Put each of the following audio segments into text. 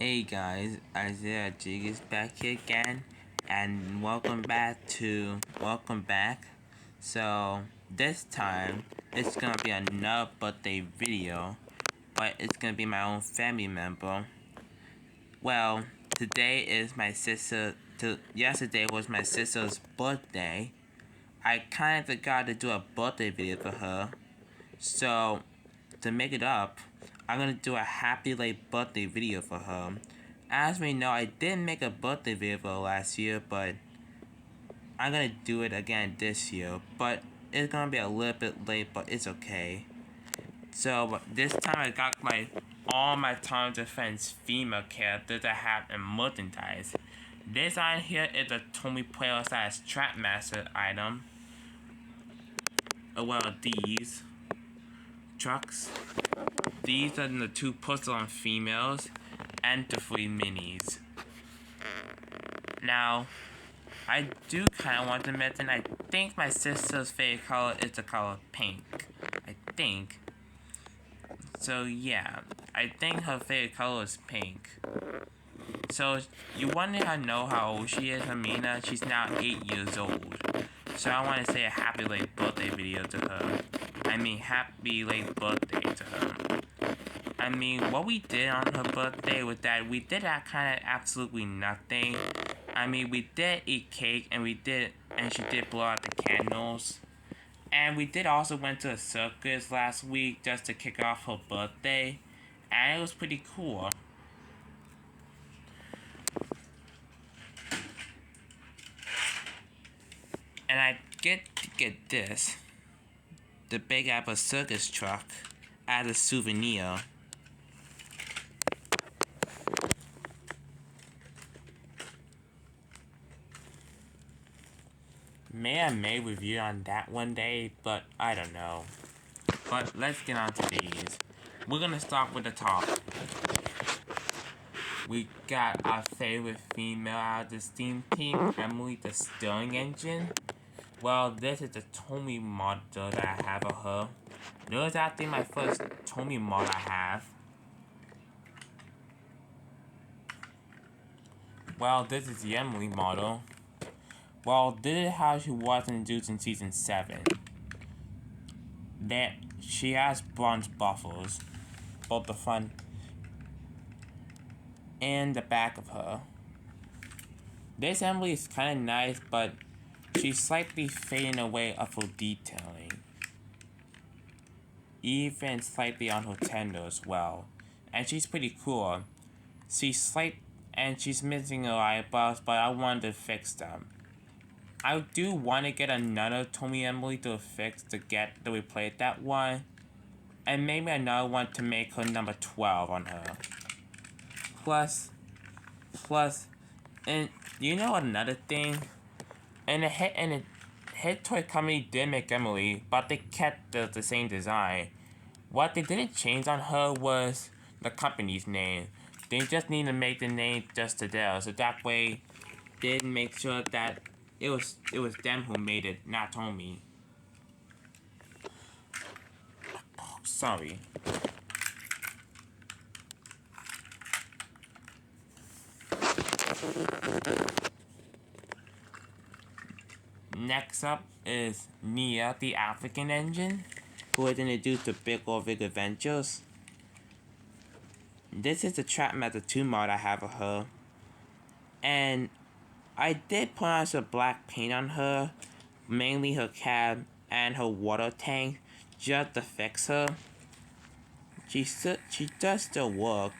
Hey guys, Isaiah Jig is back here again, and welcome back. So this time it's gonna be another birthday video, but it's gonna be my own family member. Well, today is my sister. Yesterday was my sister's birthday. I kind of forgot to do a birthday video for her, so to make it up, I'm gonna do a happy late birthday video for her. As we know, I didn't make a birthday video for last year, but I'm gonna do it again this year. But it's gonna be a little bit late, but it's okay. So this time I got all my Time Defense female characters I have in merchandise. This item here is a Tommy Player size Trapmaster item. Well, these trucks. These are the two porcelain females and the 3 minis. Now, I do kind of want to mention, I think my sister's favorite color is the color pink. I think. So yeah, I think her favorite color is pink. So you want to know how old she is, Amina? She's now 8 years old. So I want to say a happy late birthday video to her. Happy late birthday to her. What we did on her birthday was that we did that kind of absolutely nothing. We did eat cake and she did blow out the candles. And we did also went to a circus last week just to kick off her birthday. And it was pretty cool. And I get to get this. The Big Apple circus truck as a souvenir. I may review on that one day, but I don't know. But let's get on to these. We're gonna start with the top. We got our favorite female out of the Steam team, Emily the Stirring Engine. Well, this is the Tommy model that I have of her. This is actually my first Tommy mod I have. Well, this is the Emily model. Well, this is how she was introduced in Season 7. She has bronze buffers, both the front and the back of her. This Emily is kind of nice, but she's slightly fading away of her detailing. Even slightly on her tender as well. And she's pretty cool. She's missing her eyebrows, but I wanted to fix them. I do want to get another Tommy Emily to fix to replace that one. And maybe another one to make her number 12 on her. Plus, and you know another thing? And the head toy company did make Emily, but they kept the same design. What they didn't change on her was the company's name. They just need to make the name just to theirs, so that way they didn't make sure that it was them who made it, not Tommy. Sorry. Next up is Nia, the African Engine, who was introduced to Big or Big Adventures. This is the Trapmaster 2 mod I have of her. And I did put on some black paint on her, mainly her cab and her water tank, just to fix her. She does still work.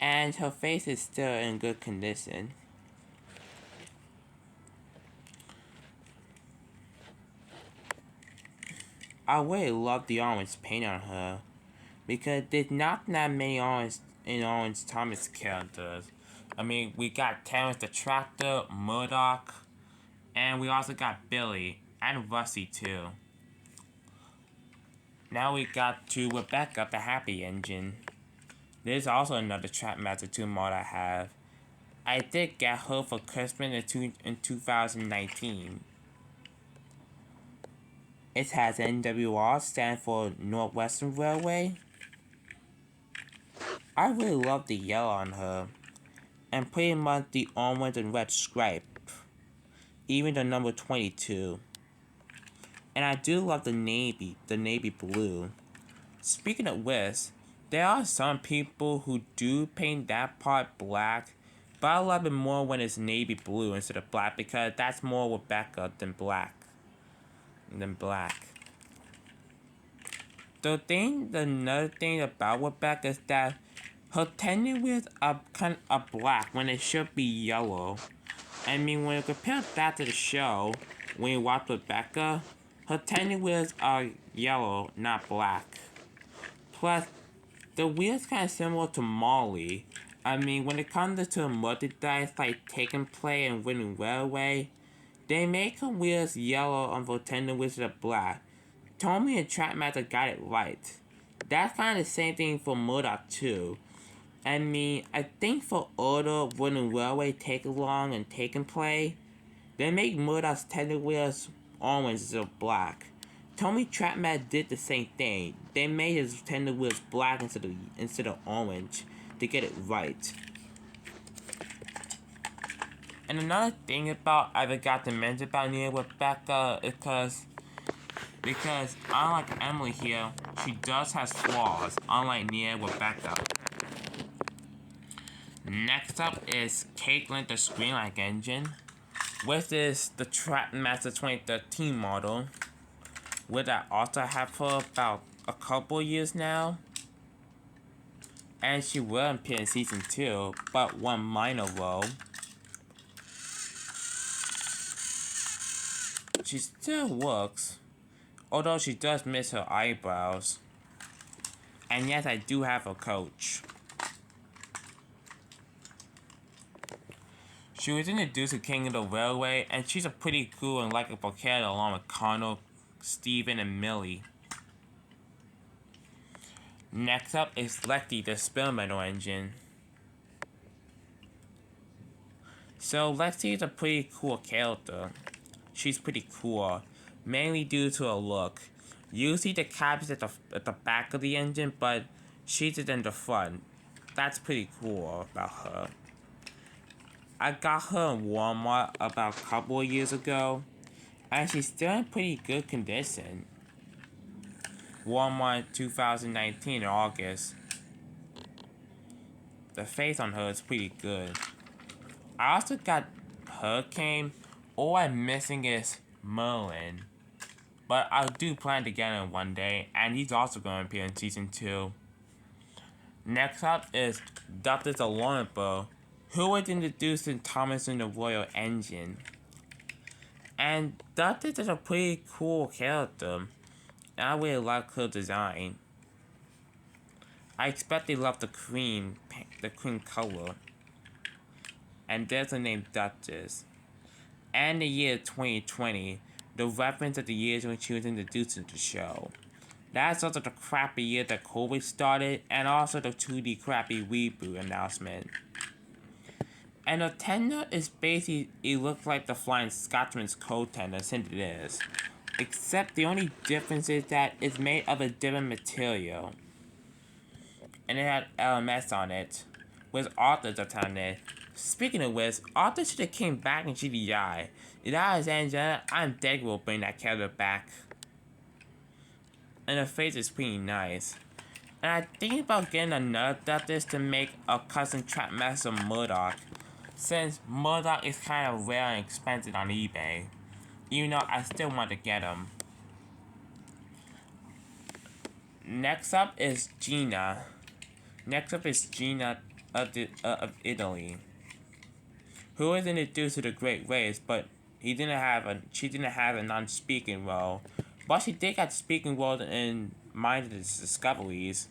And her face is still in good condition. I really love the orange paint on her, because there's not that many Orange Thomas characters. We got Terrence the Tractor, Murdoch, and we also got Billy, and Rusty too. Now we got to Rebecca, the Happy Engine. There's also another Trapmaster 2 mod I have. I did get her for Christmas in 2019. It has NWR, stand for Northwestern Railway. I really love the yellow on her, and pretty much the orange and red stripe, even the number 22. And I do love the navy blue. Speaking of which, there are some people who do paint that part black, but I love it more when it's navy blue instead of black because that's more Rebecca than black. Another thing about Rebecca is that her tendon wheels are kind of black when it should be yellow. I mean, when you compare that to the show, when you watch Rebecca, her tendon wheels are yellow, not black. Plus, the wheels kind of similar to Molly. I mean, when it comes to merchandise like Taken Play and Winning Railway, they make her wheels yellow and her tendon wheels are black. Tommy and Trapmaster got it right. That's kind of the same thing for Murdoch too. I mean, I think for Order, Winning Railway, Take Along, and Taken Play, they make Murdoch's tendon wheels orange instead of black. Tommy Trapmat did the same thing. They made his tender wheels black instead of orange to get it right. And another thing about I forgot to mention about Nia Rebecca is because unlike Emily here, she does have flaws, unlike Nia Rebecca. Next up is Caitlin the Screenlike Engine, which is the Trapmaster 2013 model, which I also have for about a couple years now. And she will appear in season 2, but one minor role. She still works, although she does miss her eyebrows. And yes, I do have a coach. She was introduced to King of the Railway, and she's a pretty cool and likable character along with Connell, Steven, and Millie. Next up is Lexi, the experimental engine. So Lexi is a pretty cool character. She's pretty cool, mainly due to her look. Usually the cap is at the back of the engine, but she's in the front. That's pretty cool about her. I got her in Walmart about a couple of years ago, and she's still in pretty good condition. Walmart 2019 in August. The face on her is pretty good. I also got Hurricane. All I'm missing is Merlin. But I do plan to get him one day, and he's also going to appear in season 2. Next up is Dr. Zalornbo, who was introduced in Thomas and the Royal Engine. And Dr. is a pretty cool character, and I really like her design. I expect they love the cream color. And there's the name Duchess. And the year 2020, the reference of the years when she was introduced to the show. That's also the crappy year that COVID started, and also the 2D crappy reboot announcement. And the tender is basically, it looks like the Flying Scotsman's coat tender, since it is. Except the only difference is that it's made of a different material. And it had LMS on it, with authors on it. Speaking of which, Arthur should have came back in GDI. If I was Angela, I'm dead will bring that character back. And her face is pretty nice. And I think about getting another Duchess to make a custom Trapmaster Murdoch, since Murdoch is kind of rare and expensive on eBay. Even though I still want to get him. Next up is Gina. Of Italy, who was introduced to the Great Race, but she didn't have a non-speaking role. But she did get speaking role in Mindless Discoveries.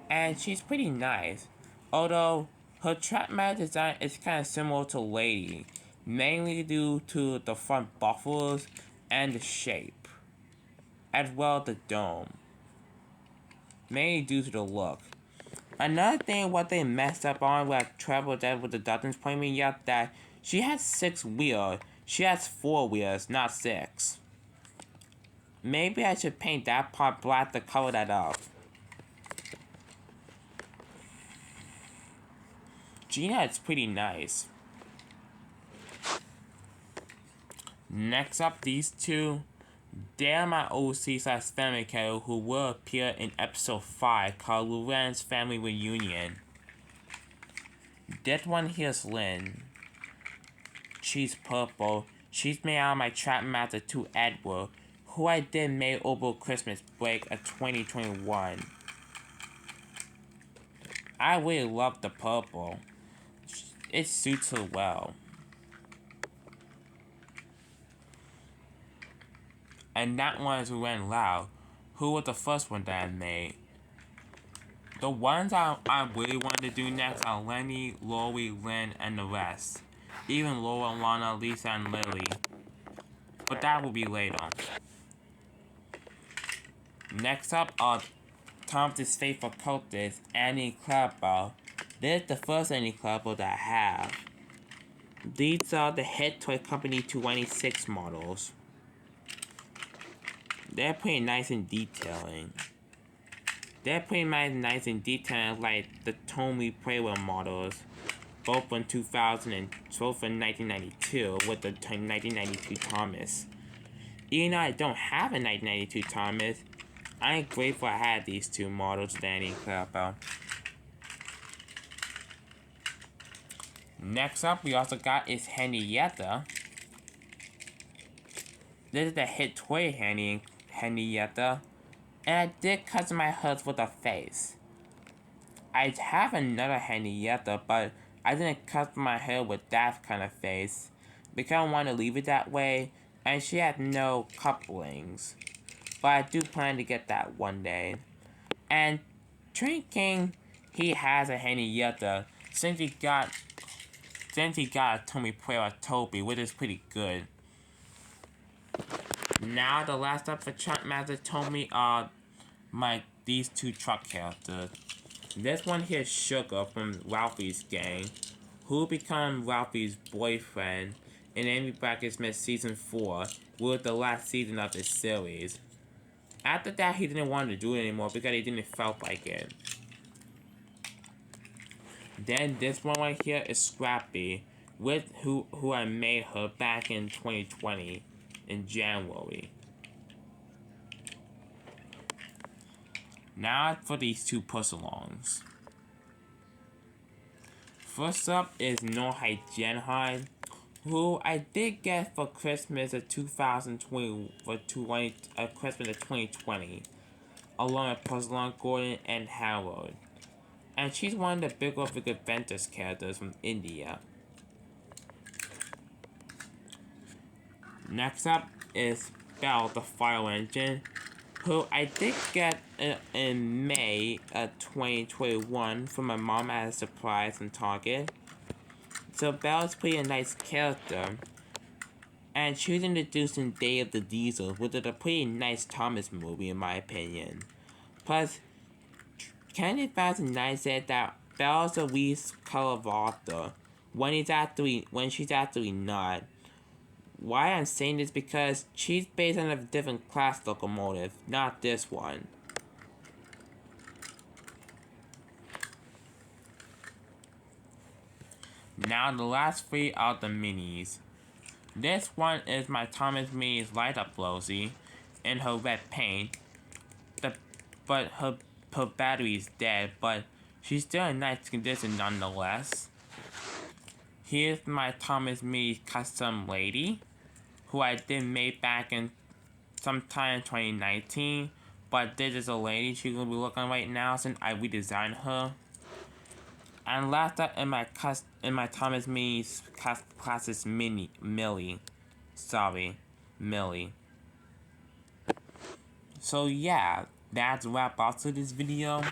And she's pretty nice. Although her Trapmat design is kind of similar to Lady, mainly due to the front buffaloes and the shape, as well as the dome. Mainly due to the look. Another thing what they messed up on with Trevor Dead with the Dutton's point me out that she has 6 wheels. She has 4 wheels, not 6. maybe I should paint that part black to color that up. Gina, it's pretty nice. Next up, these two. They're my OC/family character who will appear in episode 5 called Luann's Family Reunion. This one here's Lynn. She's purple. She's made out of my Trap Master 2 Edward, who I did make over Christmas break of 2021. I really love the purple. It suits her well. And that one is Ren Lau, who was the first one that I made. The ones I really want to do next are Lenny, Lori, Lynn, and the rest. Even Laura, Lana, Lisa, and Lily. But that will be later. Next up are Thomas's faithful cultist, Annie Clapper. This is the first Annie Clapper that I have. These are the Head Toy Company 226 models. They're pretty nice in detailing. They're pretty nice in detailing like the Tommy Praywell models, both from 2000 and both from 1992 with the 1992 Thomas. Even though I don't have a 1992 Thomas, I'm grateful I had these two models, Danny and Clapper. Next up, we also got is Henrietta. This is the hit toy Henrietta, and I did customize hers with a face. I have another Henrietta, but I didn't customize her with that kind of face because I want to leave it that way, and she had no couplings. But I do plan to get that one day. And Train King, he has a Henrietta since he got a Tommy Prayer Toby, which is pretty good. Now the last up for Truck Master told me are these two truck characters. This one here is Sugar from Ralphie's gang, who became Ralphie's boyfriend in Amy Brackett Smith Season 4, which was the last season of this series. After that, he didn't want to do it anymore because he didn't felt like it. Then this one right here is Scrappy, with who I made her back in 2020, in January. Now for these two push-alongs. First up is Norhai Genhai, who I did get for Christmas of 2020, Christmas of 2020, along with Puzzle Gordon and Harold. And she's one of the bigger Adventures characters from India. Next up is Belle the Fire Engine, who I did get in May of 2021 from my mom as a surprise from Target. So Belle's pretty nice character, and she was introduced in Day of the Diesel, which is a pretty nice Thomas movie in my opinion. Plus, Kennedy Nice said that Belle's the least color author when she's actually not. Why I'm saying this because she's based on a different class locomotive, not this one. Now the last three are the minis. This one is my Thomas Minis Light Up Rosie in her red paint. But her battery is dead, but she's still in nice condition nonetheless. Here's my Thomas Minis Custom Lady, who I did make back in sometime in 2019. But this is a lady she's gonna be looking right now since I redesigned her. And last up in my Thomas Minis Classics Millie. So yeah, that's a wrap up to this video.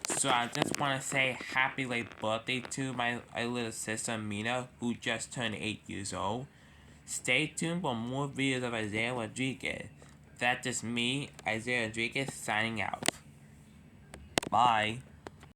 So I just want to say happy late birthday to my little sister Amina, who just turned 8 years old. Stay tuned for more videos of Isaiah Rodriguez. That's just me, Isaiah Rodriguez, signing out. Bye.